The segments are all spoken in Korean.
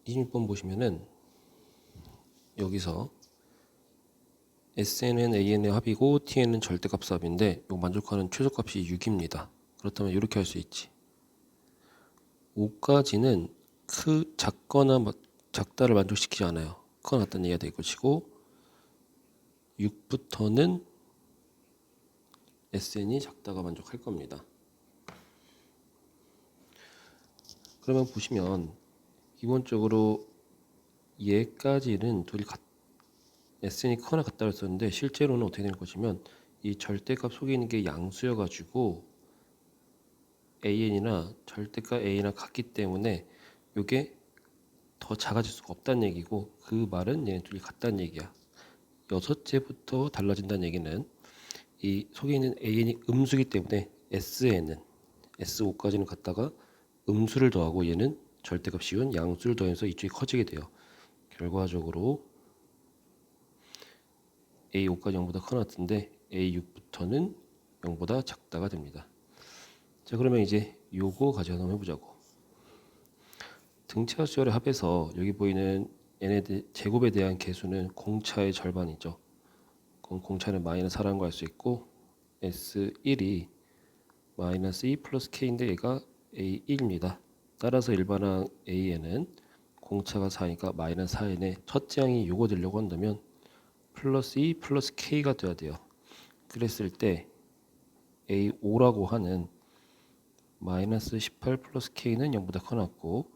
26번 보시면은 여기서 SN은 AN의 합이고 TN은 절대값 합인데 요 만족하는 최소값이 6입니다. 그렇다면 이렇게 할 수 있지. 5까지는 작거나 작다를 만족시키지 않아요. 크거나 같다는 얘기가 될 것이고 6부터는 SN이 작다가 만족할 겁니다. 그러면 보시면 기본적으로 얘까지는 둘이 SN이 크거나 같다고 했었는데 실제로는 어떻게 되는 것이면 이 절대값 속에 있는 게 양수여가지고 AN이나 절대값 A나 같기 때문에 이게 더 작아질 수가 없다는 얘기고, 그 말은 얘네 둘이 같다는 얘기야. 여섯째부터 달라진다는 얘기는 이 속에 있는 AN이 음수이기 때문에 SN은 S5까지는 같다가 음수를 더하고 얘는 절대값 씌운 양수를 더해서 이쪽이 커지게 돼요. 결과적으로 A5까지 0보다 크거나 같은데 A6부터는 0보다 작다가 됩니다. 자, 그러면 이제 요거 가지고 한번 해보자고. 등차 수열의 합에서 여기 보이는 n의 제곱에 대한 개수는 공차의 절반이죠. 그럼 공차는 마이너스 4라는 걸 알 수 있고 S1이 마이너스 2 플러스 K인데 얘가 A1입니다. 따라서 일반항 AN은 공차가 4니까 마이너스 4n에 첫째 항이 요거 되려고 한다면 플러스 2 플러스 K가 돼야 돼요. 그랬을 때 A5라고 하는 마이너스 18 플러스 K는 0보다 커놨고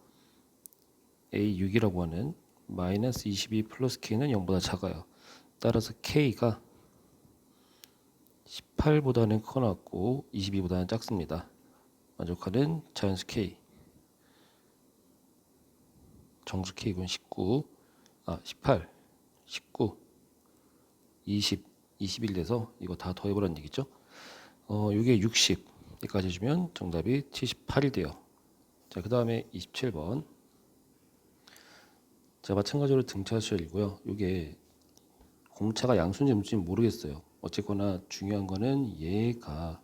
A6이라고 하는 마이너스 22 플러스 K는 0보다 작아요. 따라서 K가 18보다는 커놨고 22보다는 작습니다. 만족하는 자연수 K, 정수 K군 18, 19, 20, 21 돼서 이거 다 더해보라는 얘기죠. 이게 60까지 해주면 정답이 78이 돼요. 자, 그 다음에 27번. 자, 마찬가지로 등차 수열이고요. 이게 공차가 양수인지 음수인지 모르겠어요. 어쨌거나 중요한 거는 얘가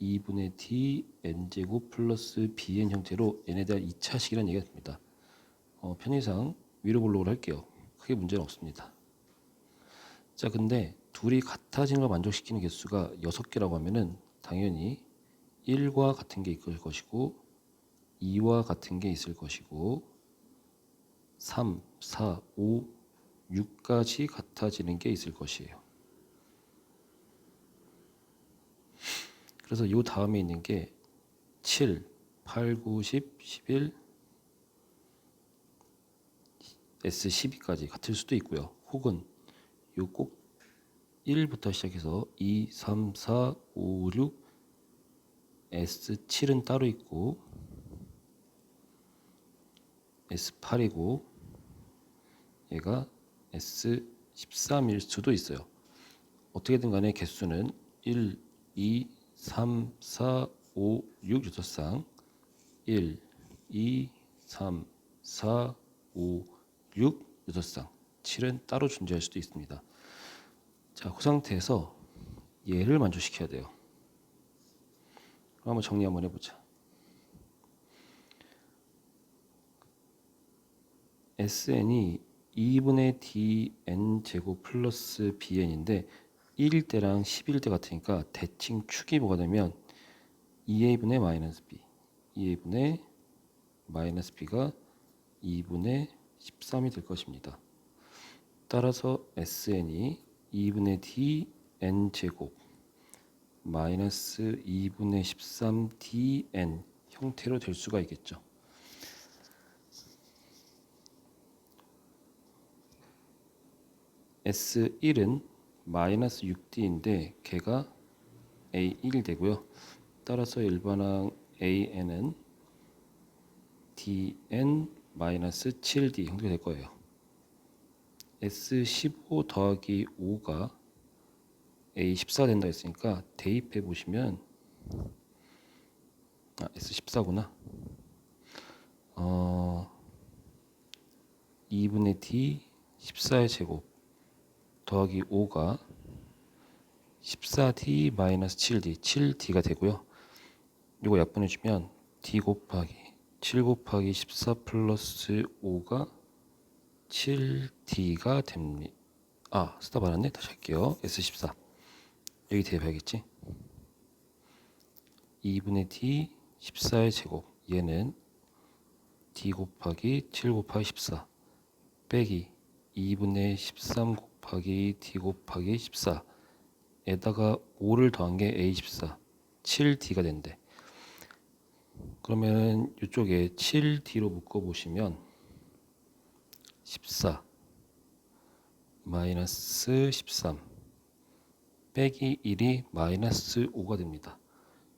2분의 t n제곱 플러스 bn 형태로 n에 대한 2차식이라는 얘기가 됩니다. 편의상 위로 볼록을 할게요. 크게 문제는 없습니다. 자, 근데 둘이 같아지는 걸 만족시키는 개수가 6개라고 하면은 당연히 1과 같은 게 있을 것이고 2와 같은 게 있을 것이고 3, 4, 5, 6까지 같아지는 게 있을 것이에요. 그래서 이 다음에 있는 게 7, 8, 9, 10, 11, S12까지 같을 수도 있고요. 혹은 요 꼭 1부터 시작해서 2, 3, 4, 5, 6, S7은 따로 있고 S8이고 얘가 S13일 수도 있어요. 어떻게든 간에 개수는 1, 2, 3, 4, 5, 6 유도상 1, 2, 3, 4, 5, 6 유도상 7은 따로 존재할 수도 있습니다. 자, 그 상태에서 얘를 만족시켜야 돼요. 한번 정리 한번 해보자. SN이 2분의 dn 제곱 플러스 bn인데 1일 때랑 10일 때 같으니까 대칭 축이 뭐가 되면 2a분의 마이너스 b, 2a분의 마이너스 b가 2분의 13이 될 것입니다. 따라서 SN이 2분의 dn 제곱 마이너스 2분의 13 dn 형태로 될 수가 있겠죠. S1은 마이너스 6d인데 걔가 A1이 되고요. 따라서 일반항 AN은 DN 마이너스 7D 형태가 될 거예요. S15 더하기 5가 A14 된다 했으니까 대입해 보시면 S14구나. 2분의 D 14의 제곱 더하기 5가 14D 마이너스 7D 7D가 되고요. 이거 약분해 주면 D 곱하기 7 곱하기 14 플러스 5가 7D가 됩니다. 스탑 안 했네. 다시 할게요. S14 여기 대입해야겠지. 2분의 D 14의 제곱, 얘는 D 곱하기 7 곱하기 14 빼기 2분의 13 곱하기 D 곱하기 14 에다가 5를 더한 게 A14 7D가 된대. 그러면 이쪽에 7D로 묶어보시면 14 마이너스 13 빼기 1이 마이너스 5가 됩니다.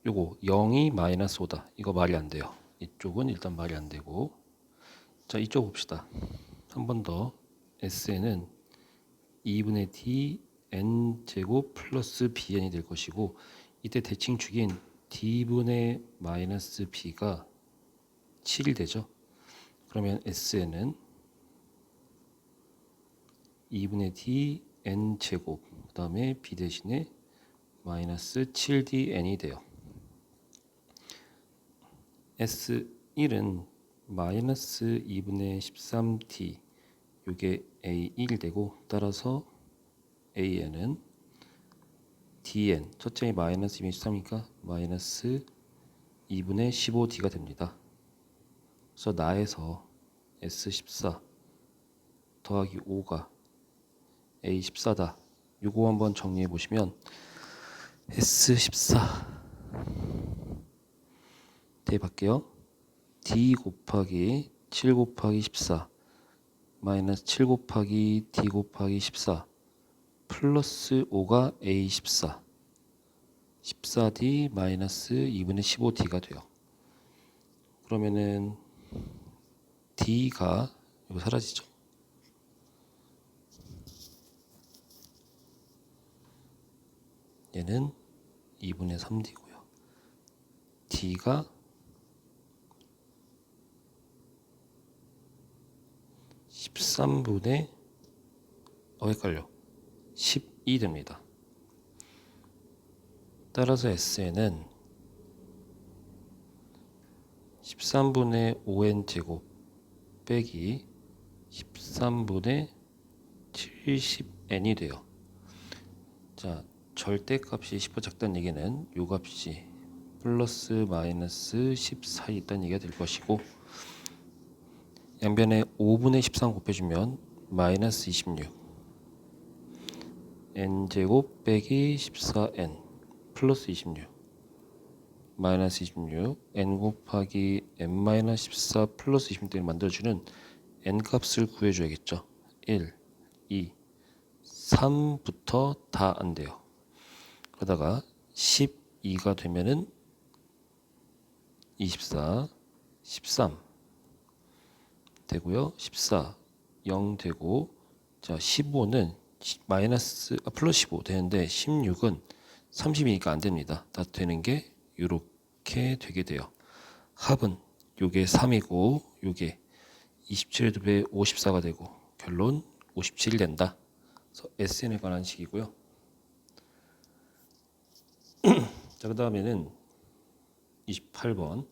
요거 0이 마이너스 5다. 이거 말이 안 돼요. 이쪽은 일단 말이 안 되고, 자 이쪽 봅시다. 한 번 더. Sn은 2분의 D n 제곱 플러스 bn이 될 것이고, 이때 대칭축인 d분의 마이너스 b가 7이 되죠. 그러면 Sn은 2분의 D n 제곱 그 다음에 b 대신에 마이너스 7dn이 돼요. S1은 마이너스 2분의 13d 요게 A1 되고, 따라서 AN은 DN 첫째이 마이너스 2분의 13이니까 마이너스 2분의 15D가 됩니다. 그래서 나에서 S14 더하기 5가 A14다. 요거 한번 정리해 보시면 S14 대입할게요. D 곱하기 7 곱하기 14 마이너스 7 곱하기 D 곱하기 14 플러스 5가 A14 14D 마이너스 2분의 15D가 돼요. 그러면은 D가 이거 사라지죠. 얘는 2분의 3D고요. D가 13분의 헷갈려. 12 됩니다. 따라서 Sn은 13분의 5n 제곱 빼기 13분의 70n이 돼요. 자, 절대값이 10보 작다는 얘기는 요 값이 플러스 마이너스 10 사이 있다는 얘기가 될 것이고, 양변에 5분의 13 곱해주면 마이너스 26 n제곱 빼기 14n 플러스 26 마이너스 26 n 곱하기 n 마이너스 14 플러스 26등을 만들어주는 n 값을 구해줘야겠죠. 1, 2, 3부터 다 안 돼요. 그러다가 12가 되면은 24, 13 되고요. 14, 0 되고, 자 15는 마이너스 플러스 15 되는데 16은 30이니까 안 됩니다. 다 되는 게 이렇게 되게 돼요. 합은 요게 3이고 요게 27배 54가 되고 결론 57이 된다. 그래서 SN에 관한 식이고요. 자, 그 다음에는 28번.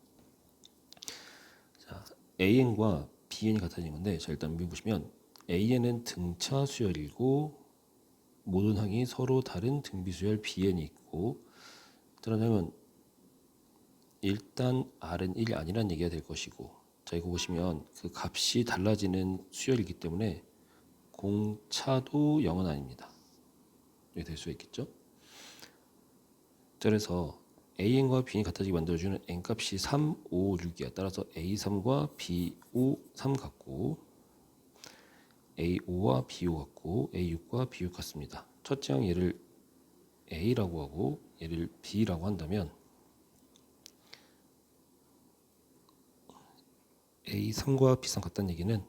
자, AN과 BN이 같아진 건데, 자 일단 보시면 AN은 등차 수열이고 모든 항이 서로 다른 등비 수열 BN이 있고, 그러면 일단 R은 1이 아니라는 얘기가 될 것이고, 자 이거 보시면 그 값이 달라지는 수열이기 때문에 공차도 0은 아닙니다. 이렇게 될 수 있겠죠. 그래서 AN과 BN이 같아지게 만들어주는 N값이 3, 5, 6이야. 따라서 A3과 B5, 3 같고 A5와 B5 같고 A6과 B6 같습니다. 첫째 항 얘를 A라고 하고 얘를 B라고 한다면 A3과 B3 같다는 얘기는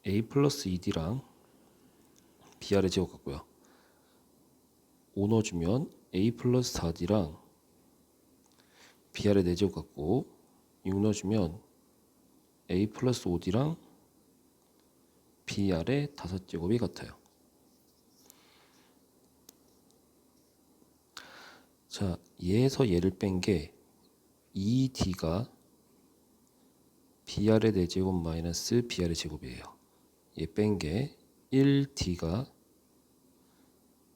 A 플러스 2D랑 BR의 제곱 같고요. 5 넣어주면 A 플러스 4D랑 BR의 4제곱 같고, 6 넣어주면 A 플러스 5D랑 BR의 5제곱이 같아요. 자, 얘에서 얘를 뺀 게 2D가 Br의 4제곱 마이너스 Br의 제곱이에요. 얘 뺀 게 1D가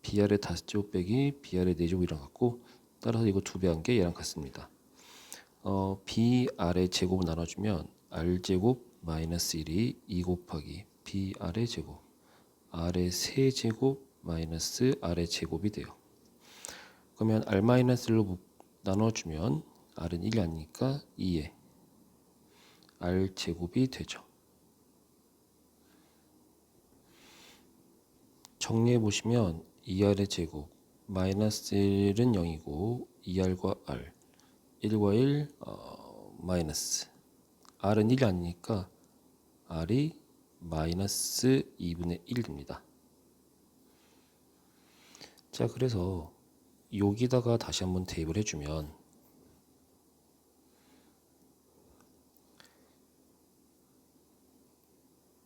Br의 5제곱 빼기 Br의 4제곱이랑 같고, 따라서 이거 2배 한 게 얘랑 같습니다. Br의 제곱을 나눠주면 R제곱 마이너스 1이 2 곱하기 Br의 제곱, R의 세제곱 마이너스 R의 제곱이 돼요. 그러면 R 마이너스 1로 나눠주면 R은 1이 아니니까 2에 R 제곱이 되죠. 정리해 보시면 2R의 제곱 마이너스 1은 0이고 2R과 R 1과 1 마이너스, R은 1이 아니니까 R이 마이너스 2분의 1입니다. 자, 그래서 여기다가 다시 한번 대입을 해주면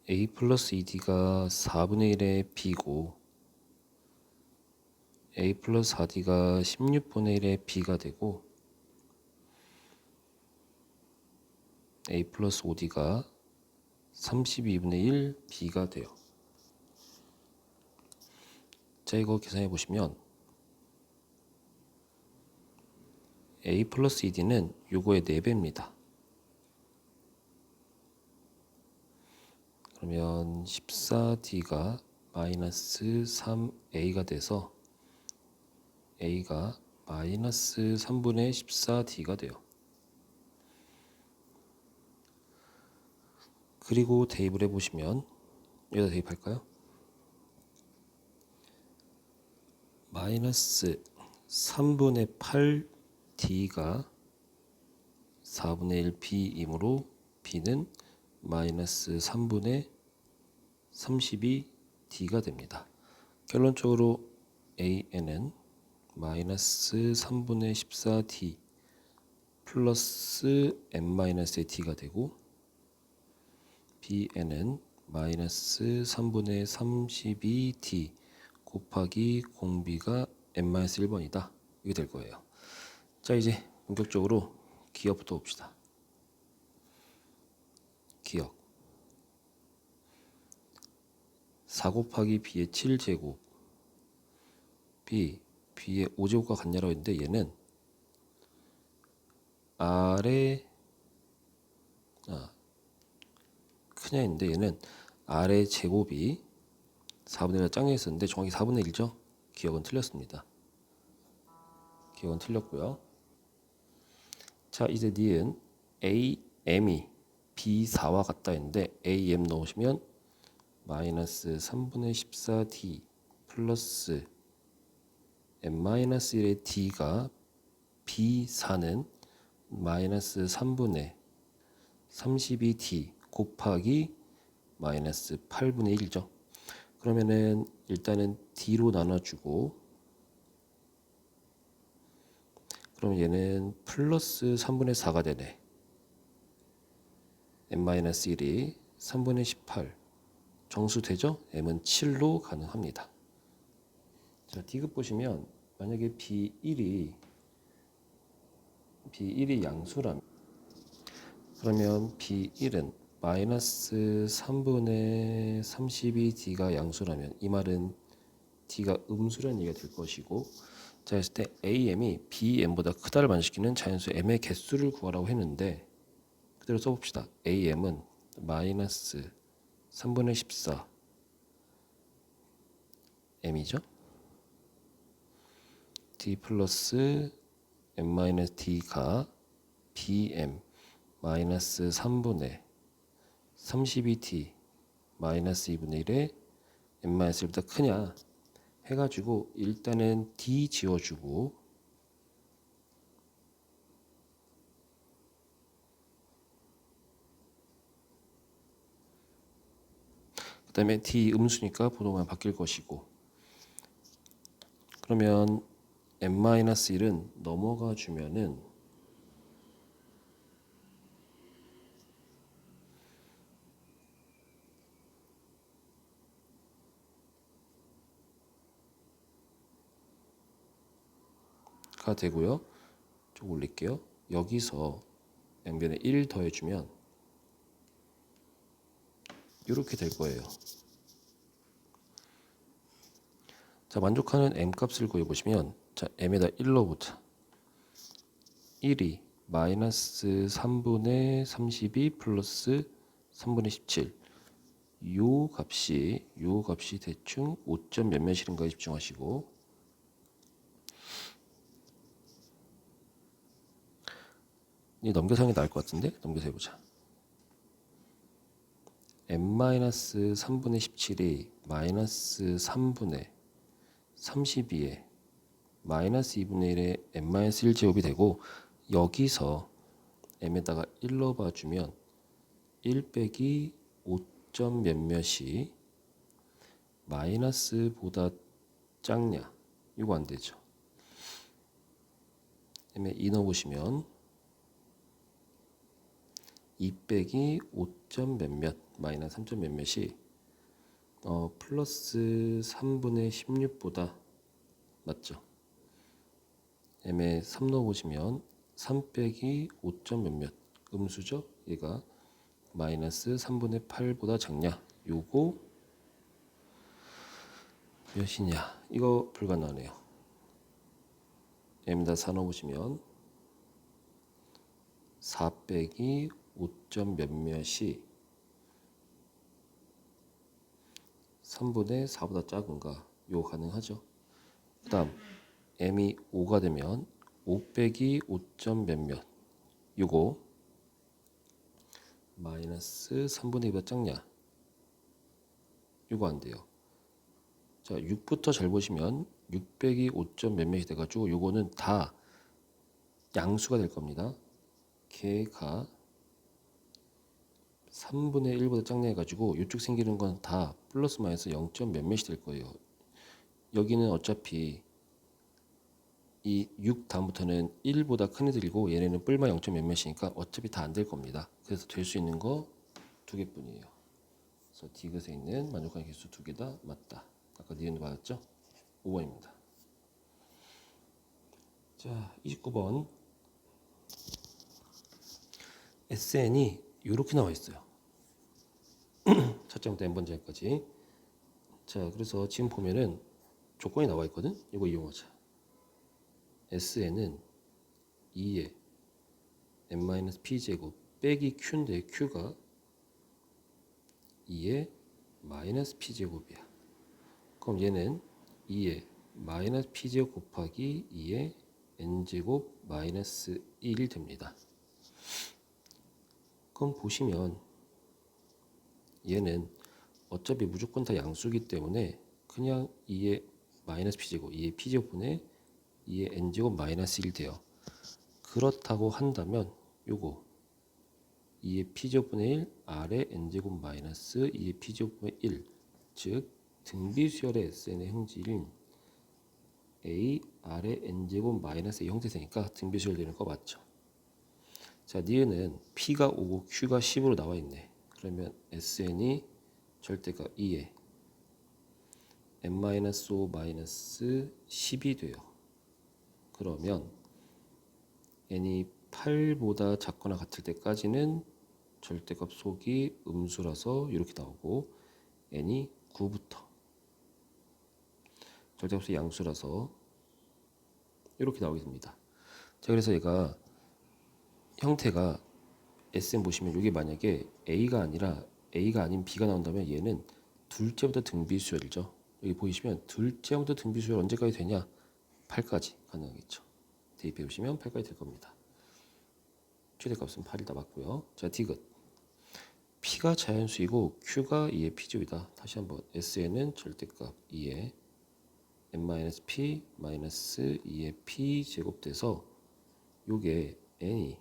A 플러스 2D가 4분의 1의 B고 A 플러스 4D가 16분의 1의 B가 되고 A 플러스 5D가 32분의 1 B가 돼요. 자, 이거 계산해 보시면 A 플러스 2D는 요거의 4배입니다. 그러면 14D가 마이너스 3A가 돼서 A가 마이너스 3분의 14D가 돼요. 그리고 대입을 해보시면 여기다 대입할까요? 마이너스 3분의 8D가 4분의 1 B이므로 B는 마이너스 3분의 32D가 됩니다. 결론적으로 AN은 마이너스 3분의 14D 플러스 n-D가 되고 BN은 마이너스 3분의 32D 곱하기 공비가 n-1번이다. 이게 될 거예요. 자, 이제 본격적으로 기억부터 봅시다. 기억 4 곱하기 B의 7제곱 B의 5제곱과 같냐라고 했는데 얘는 R의 크냐 했는데 얘는 R의 제곱이 4분의 1에 짱에 있었는데 정확히 4분의 1이죠. 기억은 틀렸습니다. 기억은 틀렸고요. 자, 이제 니은 AM이 B4와 같다 했는데 AM 넣으시면 마이너스 3분의 14D 플러스 n-1의 D가 B4는 마이너스 3분의 32D 곱하기 마이너스 8분의 1이죠. 그러면은 일단은 D로 나눠주고, 그럼 얘는 플러스 3분의 4가 되네. n-1이 3분의 18 정수 되죠? m은 7로 가능합니다. 자, D급 보시면 만약에 B1이 양수라면, 그러면 B1은 마이너스 3분의 32D가 양수라면 이 말은 D가 음수라는 얘기가 될 것이고, 자, 했을 때 AM이 BM보다 크다를 반시키는 자연수 M의 개수를 구하라고 했는데 그대로 써봅시다. AM은 마이너스 3분의 14 M이죠. D 플러스 n-D가 BM 마이너스 3분의 32D 마이너스 2분의 1에 n-1보다 크냐 해가지고 일단은 D 지워주고, 그 다음에 D 음수니까 번호만 바뀔 것이고, 그러면 n-1은 넘어가 주면은 가 되고요. 좀 올릴게요. 여기서 양변에 1 더해주면 이렇게 될 거예요. 자, 만족하는 m 값을 구해보시면, 자, m에다 1 넣어보자. 1이 마이너스 3분의 32 플러스 3분의 17. 요 값이 대충 5점 몇몇이인가에 집중하시고, 이 넘겨서 하는 게 나을 것 같은데? 넘겨서 해보자. m-3분의 17이 마이너스 3분의 32에 마이너스 2분의 1의 m-1 제곱이 되고, 여기서 m에다가 1 넣어봐주면 1 빼기 5점 몇몇이 마이너스보다 작냐? 이거 안 되죠. m에 2 넣어보시면 2 빼기 5점 몇몇 마이너스 3점 몇몇이 플러스 3분의 16보다 맞죠? m에 3 넣어보시면 3 빼기 5점 몇몇 음수죠? 얘가 마이너스 3분의 8보다 작냐? 요거 몇이냐? 이거 불가능하네요. m에다 4 넣어보시면 4 빼기 5점 몇몇이 3분의 4보다 작은가? 요거 가능하죠? 그 다음 m이 5가 되면 5 빼기 5점 몇몇 요거 마이너스 3분의 2보다 작냐? 요거 안 돼요. 자, 6부터 잘 보시면 6 빼기 5점 몇몇이 돼가지고 요거는 다 양수가 될 겁니다. 걔가 3분의 1보다 작냐 해가지고 이쪽 생기는 건 다 플러스 마이너스 0점 몇몇이 될 거예요. 여기는 어차피 이 6 다음부터는 1보다 큰 애들이고 얘네는 뿔마 0점 몇몇이니까 어차피 다 안 될 겁니다. 그래서 될 수 있는 거 2개뿐이에요. 그래서 디귿에 있는 만족하는 개수 2개 다 맞다. 아까 니은도 맞았죠? 5번입니다. 자, 29번 SN이 이렇게 나와 있어요. 첫째부터 n번째까지. 자, 그래서 지금 보면은 조건이 나와 있거든. 이거 이용하자. SN은 2의 n-p제곱 빼기 q인데 q가 2의 마이너스 p제곱이야. 그럼 얘는 2의 마이너스 p제곱 곱하기 2의 n제곱 마이너스 1이 됩니다. 그럼 보시면 얘는 어차피 무조건 다 양수기 때문에 그냥 2의 마이너스 p제곱, 2의 p제곱분의 2의 n제곱 마이너스 1 돼요. 그렇다고 한다면 요거 2의 p제곱분의 1 아래 n제곱 마이너스 2의 p제곱분의 1, 즉 등비수열의 SN의 형질인 A 아래 n제곱 마이너스 2 형태니까 등비수열 되는 거 맞죠? 자, 니은은 P가 5고 Q가 10으로 나와 있네. 그러면 SN이 절대값 2에 n-5 마이너스 10이 돼요. 그러면 n이 8보다 작거나 같을 때까지는 절대값 속이 음수라서 이렇게 나오고 n이 9부터 절대값이 양수라서 이렇게 나오게 됩니다. 자, 그래서 얘가 형태가 SN 보시면 이게 만약에 A가 아닌 B가 나온다면 얘는 둘째부터 등비수열이죠. 여기 보이시면 둘째부터 등비수열 언제까지 되냐? 8까지 가능하겠죠. 대입해 보시면 8까지 될 겁니다. 최대값은 8이다 맞고요. 자, 디귿. P가 자연수이고 Q가 2의 P제곱이다. 다시 한번 SN은 절대값 2의 n-p 마이너스 2의 P 제곱돼서 요게 n이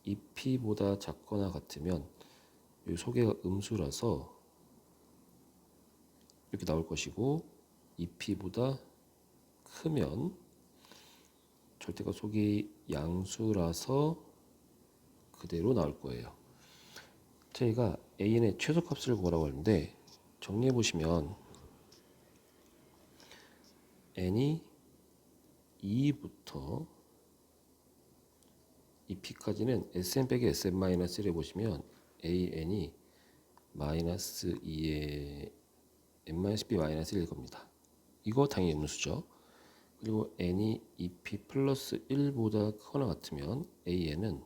2P보다 작거나 같으면 이 소개가 음수라서 이렇게 나올 것이고 2P보다 크면 절대값 속이 양수라서 그대로 나올 거예요. 저희가 AN의 최소값을 구하라고 하는데 정리해 보시면 n이 2부터 2p까지는 sn 빼기 sn-1을 보시면 an이 마이너스 2의 n-b 마이너스 1일 겁니다. 이거 당연히 음수죠. 그리고 n이 2p 플러스 1보다 크거나 같으면 an은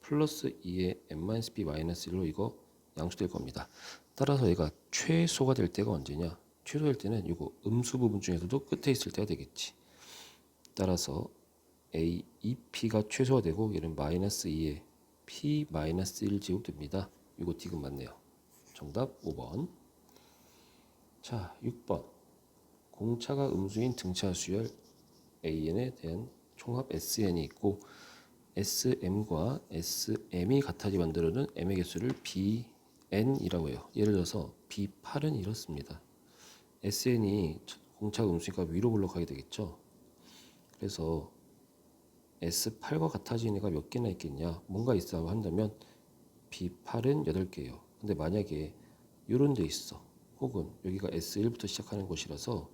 플러스 2의 n-b 마이너스 1로 이거 양수될 겁니다. 따라서 얘가 최소가 될 때가 언제냐? 최소될 때는 이거 음수 부분 중에서도 끝에 있을 때가 되겠지. 따라서 a 2p가 최소가 되고 얘는 마이너스 2의 p 마이너스 1 제곱 됩니다. 이거 디귿 맞네요. 정답 5번. 자, 6번. 공차가 음수인 등차 수열 AN에 대한 총합 SN이 있고 SM과 SM이 같아지 만들어는 M의 개수를 BN이라고 해요. 예를 들어서 B8은 이렇습니다. SN이 공차가 음수니까 위로 올라가게 되겠죠. 그래서 S8과 같아지는 애가 몇 개나 있겠냐? 뭔가 있다고 한다면 B8은 8개예요. 근데 만약에 이런 데 있어. 혹은 여기가 S1부터 시작하는 곳이라서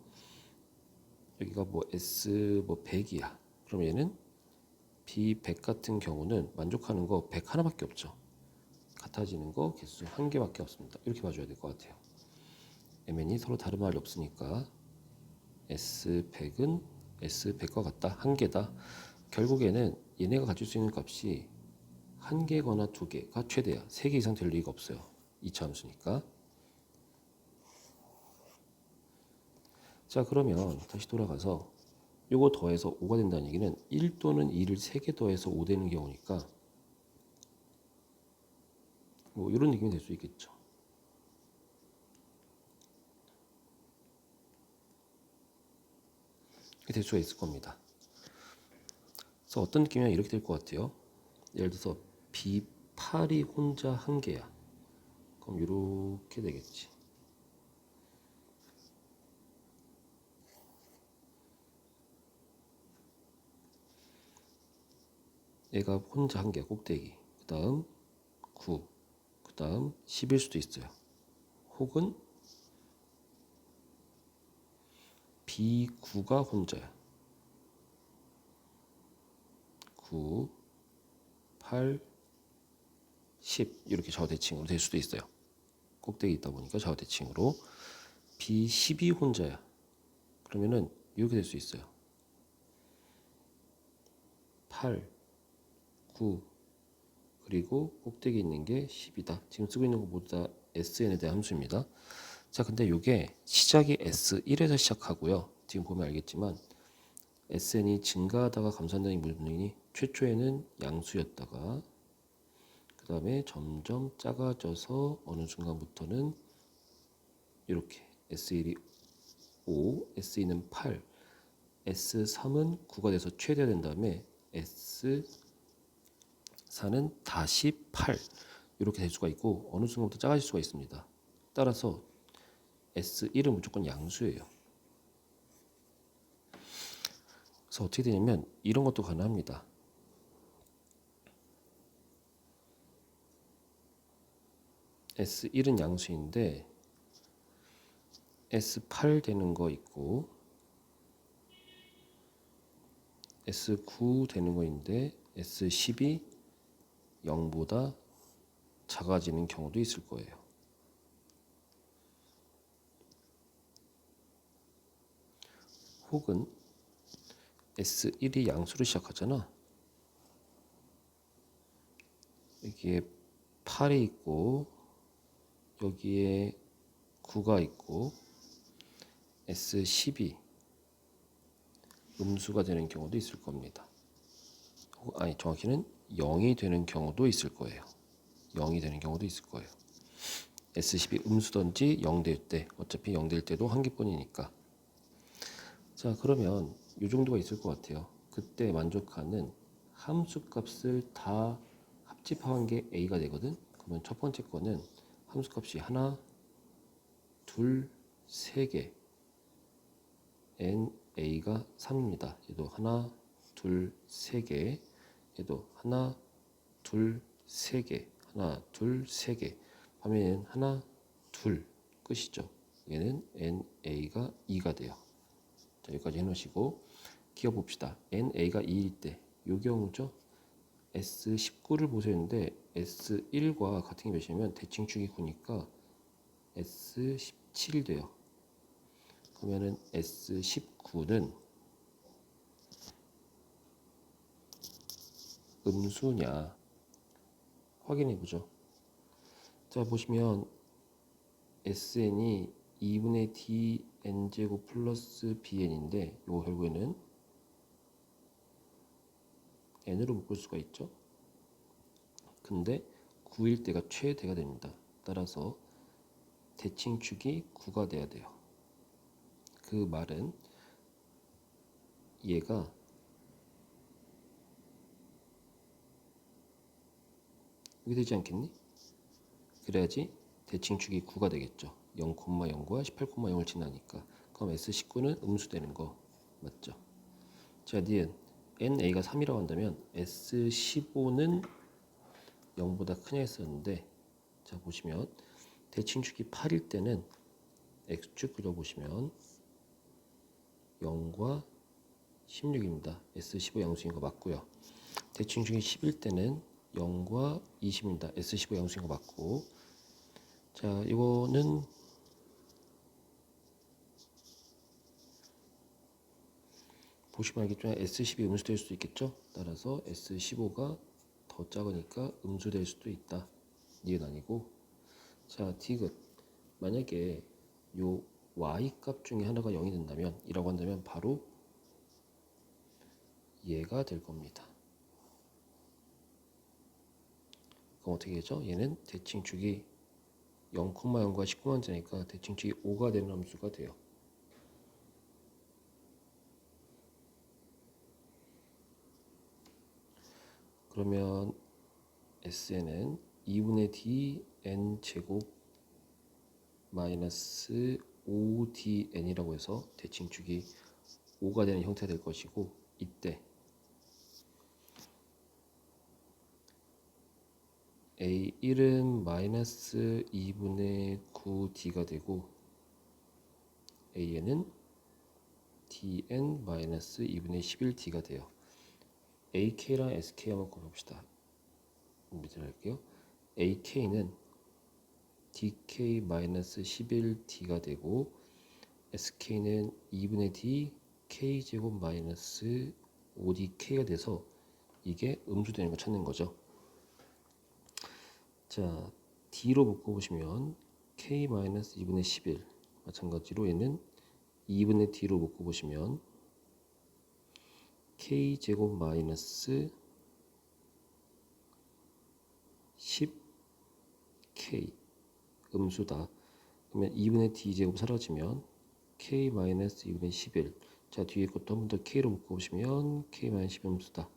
여기가 뭐 S 뭐 100이야. 그럼 얘는 B100 같은 경우는 만족하는 거 100 하나밖에 없죠. 같아지는 거 개수 한 개밖에 없습니다. 이렇게 봐줘야 될 것 같아요. MN이 서로 다른 말이 없으니까 S100은 S100과 같다. 한 개다. 결국에는 얘네가 가질 수 있는 값이 한 개거나 두 개가 최대야. 세 개 이상 될 리가 없어요. 2차 함수니까. 자, 그러면 다시 돌아가서 요거 더해서 5가 된다는 얘기는 1 또는 2를 3개 더해서 5 되는 경우니까 뭐 이런 느낌이 될 수 있겠죠. 이렇게 될 수가 있을 겁니다. 그래서 어떤 느낌이냐 이렇게 될 것 같아요. 예를 들어서 B8이 혼자 한 개야. 그럼 이렇게 되겠지. 얘가 혼자 한 개야. 꼭대기. 그 다음 9. 그 다음 10일 수도 있어요. 혹은 B9가 혼자야. 9, 8, 10 이렇게 좌우대칭으로 될 수도 있어요. 꼭대기 있다 보니까 좌우대칭으로. B10이 혼자야. 그러면은 이렇게 될 수 있어요. 8, 9 그리고 꼭대기 있는 게 10이다. 지금 쓰고 있는 거 모두 다 SN에 대한 함수입니다. 자, 근데 이게 시작이 S1에서 시작하고요. 지금 보면 알겠지만 SN이 증가하다가 감소한다는 문이 최초에는 양수였다가 그 다음에 점점 작아져서 어느 순간부터는 이렇게 S1이 5, S2는 8, S3은 9가 돼서 최대가 된 다음에 S4는 다시 8 이렇게 될 수가 있고 어느 순간부터 작아질 수가 있습니다. 따라서 S1은 무조건 양수예요. 그래서 어떻게 되냐면 이런 것도 가능합니다. S1은 양수인데 S8 되는 거 있고 S9 되는 거인데 S10이 0보다 작아지는 경우도 있을 거예요. 혹은 S1이 양수로 시작하잖아. 여기에 8이 있고 여기에 9가 있고 S10이 음수가 되는 경우도 있을 겁니다. 아니 정확히는 0이 되는 경우도 있을 거예요. 0이 되는 경우도 있을 거예요. S10이 음수든지 0 될 때 어차피 0 될 때도 한 개뿐이니까. 자, 그러면 이 정도가 있을 것 같아요. 그때 만족하는 함수값을 다 합집한 게 A가 되거든. 그러면 첫 번째 거는 함수값이 하나, 둘, 세 개 NA가 3입니다. 얘도 하나, 둘, 세 개 얘도 하나, 둘, 세 개 하나, 둘, 세 개 하면 하나, 둘 끝이죠. 얘는 NA가 2가 돼요. 자, 여기까지 해놓으시고 기억 봅시다. NA가 2일 때 이 경우죠. S19를 보세요인데 S1과 같은 게 몇이냐면 대칭축이 9니까 S17이 돼요. 그러면은 S19는 음수냐 확인해 보죠. 자, 보시면 SN이 2분의 DN제곱 플러스 BN인데 이거 결국에는 N으로 묶을 수가 있죠. 근데 9일 때가 최대가 됩니다. 따라서 대칭축이 9가 돼야 돼요. 그 말은 얘가 이게 되지 않겠니? 그래야지 대칭축이 9가 되겠죠. 0,0과 18,0을 지나니까. 그럼 S19는 음수되는 거 맞죠? 자, 니은 NA가 3이라고 한다면 S15는 0보다 크냐 했었는데, 자 보시면 대칭축이 8일 때는 X축 그려보시면 0과 16입니다. S15 양수인 거 맞고요. 대칭축이 10일 때는 0과 20입니다. S15 양수인 거 맞고, 자 이거는 보시면 알겠지만 S12 음수될 수도 있겠죠. 따라서 S15가 더 작으니까 음수될 수도 있다. 이건 아니고. 자, 디귿 만약에 요 y 값 중에 하나가 0이 된다면 이라고 한다면 바로 얘가 될 겁니다. 그럼 어떻게 되죠? 얘는 대칭축이 0,0과 19만짜니까 대칭축이 5가 되는 함수가 돼요. 그러면 SN은 2분의 dn 제곱 마이너스 5dn이라고 해서 대칭축이 5가 되는 형태가 될 것이고, 이때 A1은 마이너스 2분의 9d가 되고 AN은 dn 마이너스 2분의 11d가 돼요. AK랑 SK 한번 곱합시다. 밑에 할게요. AK는 DK 마이너스 11D가 되고 SK는 2분의 D K제곱 마이너스 5DK가 돼서 이게 음수되는 거 찾는 거죠. 자, D로 묶어보시면 K 마이너스 2분의 11 마찬가지로 얘는 2분의 D로 묶어보시면 K제곱 마이너스 10K 음수다. 그러면 2분의 D제곱 사라지면 K 마이너스 2분의 11. 자, 뒤에 것도 한 번 더 K로 묶어보시면 K 마이너스 10 음수다.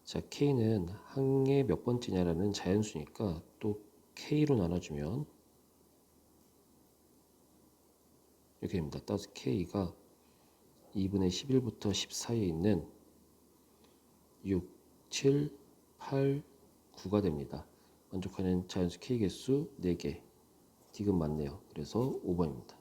자, K는 항의 몇 번째냐라는 자연수니까 또 K로 나눠주면 이렇게 됩니다. 따라서 K가 2분의 11부터 10 사이에 있는 6, 7, 8, 9가 됩니다. 만족하는 자연수 K 개수 4개. 디귿 맞네요. 그래서 5번입니다.